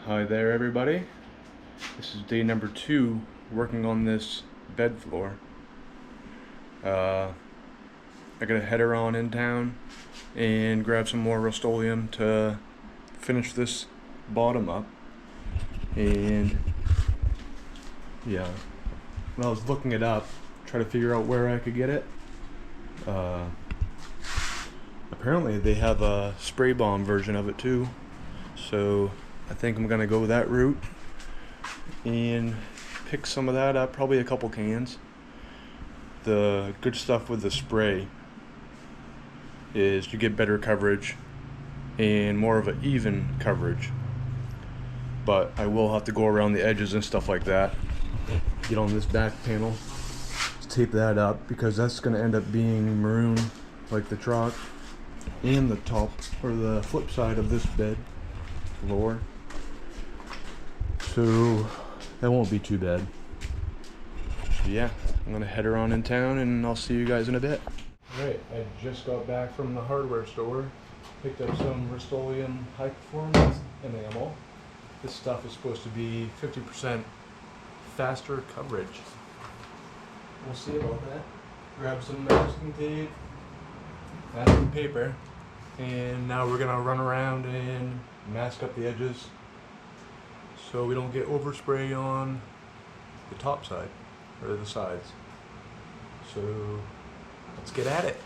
Hi there everybody. This is day number 2 working on this bed floor. I gotta head her on in town and grab some more Rust-Oleum to finish this bottom up. And yeah, when I was looking it up, try to figure out where I could get it. Apparently they have a spray bomb version of it too, so I think I'm gonna go that route and pick some of that up, probably a couple cans. The good stuff with the spray is you get better coverage and more of an even coverage, but I will have to go around the edges and stuff like that, get on this back panel, tape that up, because that's going to end up being maroon like the truck, and the top or the flip side of this bed floor, so that won't be too bad. So yeah, I'm gonna head her on in town and I'll see you guys in a bit. Alright, I just got back from the hardware store, picked up some Rust-Oleum high performance enamel. This stuff is supposed to be 50% faster coverage. We'll see about that. Grab some masking tape, masking paper, and now we're gonna run around and mask up the edges so we don't get overspray on the top side or the sides. So let's get at it.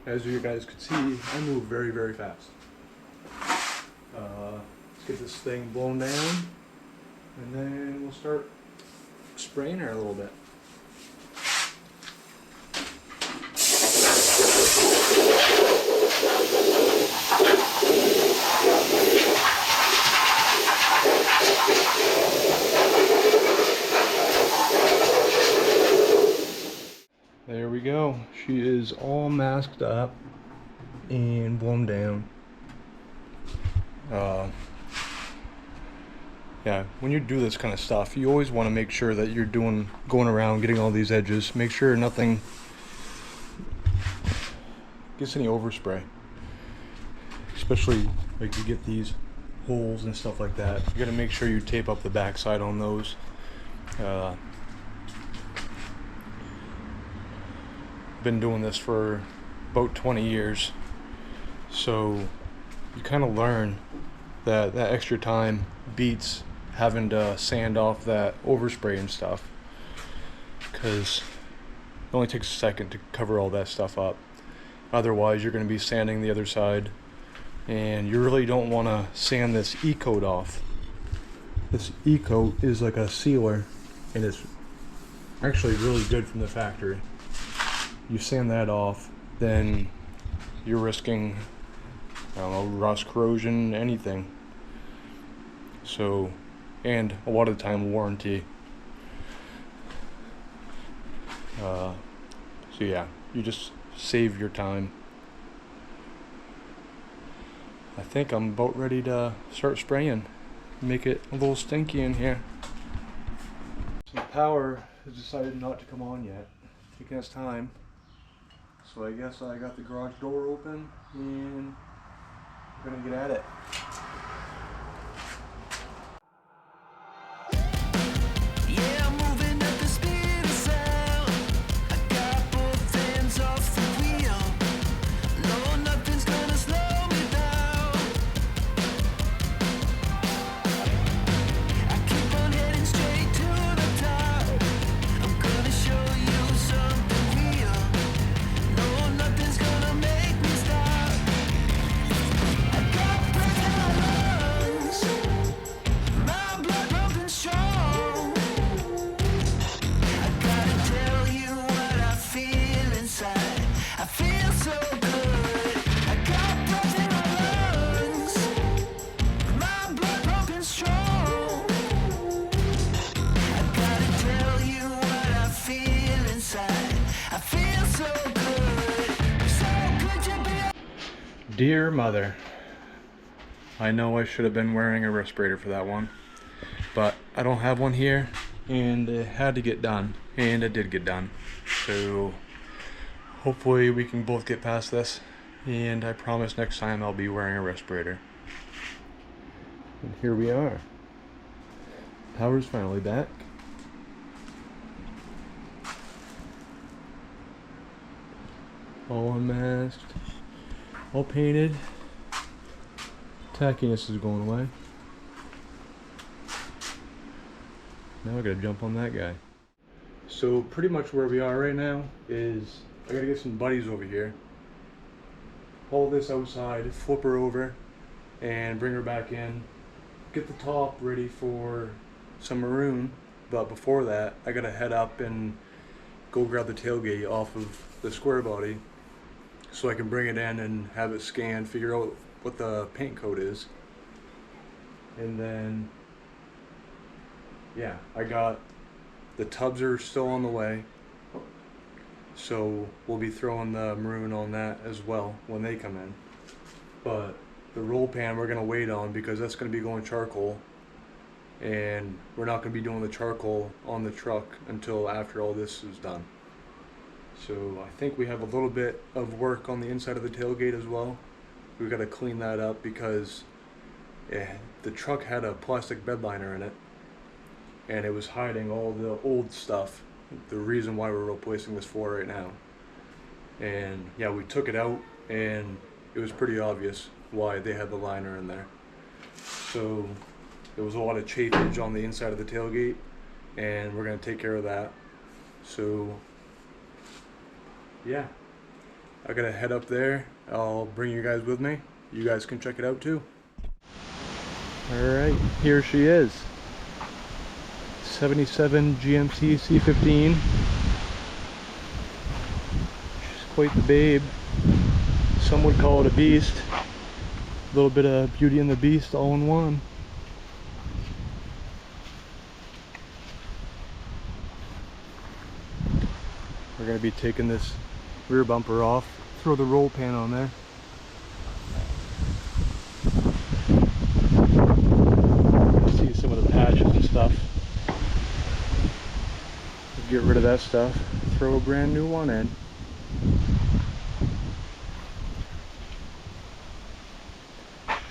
As you guys could see, I move very, very fast. Let's get this thing blown down, and then we'll start spraying her a little bit. There we go. She is all masked up and blown down. Yeah, when you do this kind of stuff, you always want to make sure that you're going around getting all these edges. Make sure nothing gets any overspray. Especially like you get these holes and stuff like that. You got to make sure you tape up the backside on those. Been doing this for about 20 years, so you kind of learn that extra time beats having to sand off that overspray and stuff, because it only takes a second to cover all that stuff up. Otherwise you're going to be sanding the other side, and you really don't want to sand this E-coat off. This E-coat is like a sealer, and it's actually really good from the factory. You sand that off, then you're risking, I don't know, rust, corrosion, anything. So, and a lot of the time warranty. So yeah, you just save your time. I think I'm about ready to start spraying. Make it a little stinky in here. So the power has decided not to come on yet. Taking its time. So I guess I got the garage door open and we're gonna get at it. Dear mother, I know I should have been wearing a respirator for that one, but I don't have one here, and it had to get done, and it did get done. So hopefully we can both get past this, and I promise next time I'll be wearing a respirator. And here we are. Power's finally back. All unmasked, all painted. Tackiness is going away. Now I gotta jump on that guy. So pretty much where we are right now is I gotta get some buddies over here, haul this outside, flip her over, and bring her back in. Get the top ready for some maroon, but before that I gotta head up and go grab the tailgate off of the square body so I can bring it in and have it scanned, figure out what the paint code is, and then yeah, I got the tubs are still on the way, so we'll be throwing the maroon on that as well when they come in. But the roll pan we're gonna wait on because that's gonna be going charcoal, and we're not gonna be doing the charcoal on the truck until after all this is done. So I think we have a little bit of work on the inside of the tailgate as well. We gotta clean that up because the truck had a plastic bed liner in it, and it was hiding all the old stuff, the reason why we're replacing this floor right now. And yeah, we took it out and it was pretty obvious why they had the liner in there. So there was a lot of chafage on the inside of the tailgate, and we're gonna take care of that. So yeah, I gotta head up there. I'll bring you guys with me. You guys can check it out too. Alright, here she is. 77 GMC C15. She's quite the babe. Some would call it a beast. A little bit of Beauty and the Beast all in one. We're going to be taking this rear bumper off, throw the roll pan on there. See some of the patches and stuff. Get rid of that stuff, throw a brand new one in.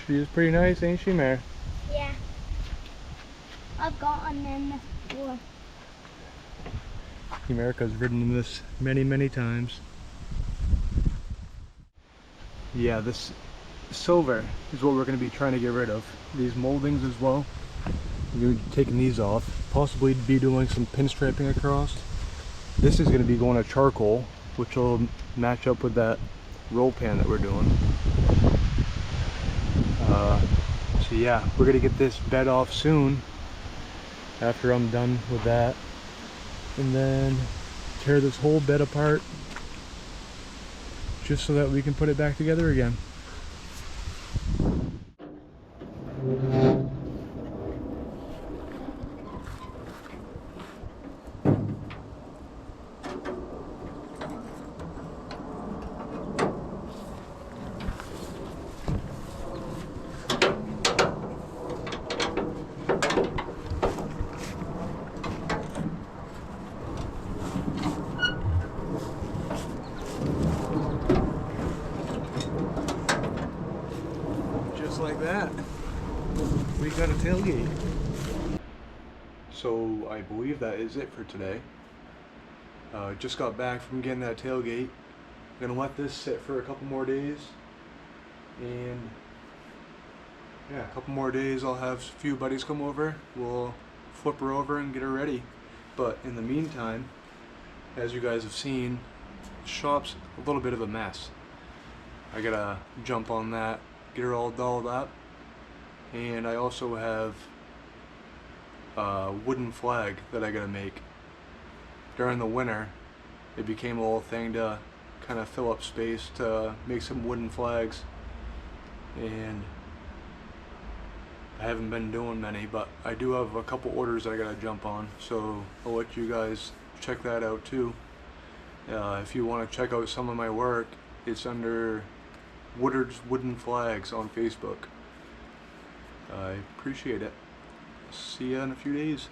She is pretty nice, ain't she, Mare? Yeah. I've gotten in before. America's ridden this many, many times. Yeah, this silver is what we're going to be trying to get rid of. These moldings as well. We're going to be taking these off. Possibly be doing some pinstriping across. This is going to be going to charcoal, which will match up with that roll pan that we're doing. So yeah, we're going to get this bed off soon after I'm done with that. And then tear this whole bed apart just so that we can put it back together again. Like that, we got a tailgate. So I believe that is it for today. Just got back from getting that tailgate. Gonna let this sit for a couple more days, and yeah, a couple more days I'll have a few buddies come over. We'll flip her over and get her ready. But in the meantime, as you guys have seen, the shop's a little bit of a mess. I gotta jump on that, get her all dolled up, and I also have a wooden flag that I gotta make. During the winter, it became a whole thing to kind of fill up space to make some wooden flags, and I haven't been doing many, but I do have a couple orders that I gotta jump on, so I'll let you guys check that out too. If you want to check out some of my work, it's under Woodard's Wooden Flags on Facebook. I appreciate it. See ya in a few days.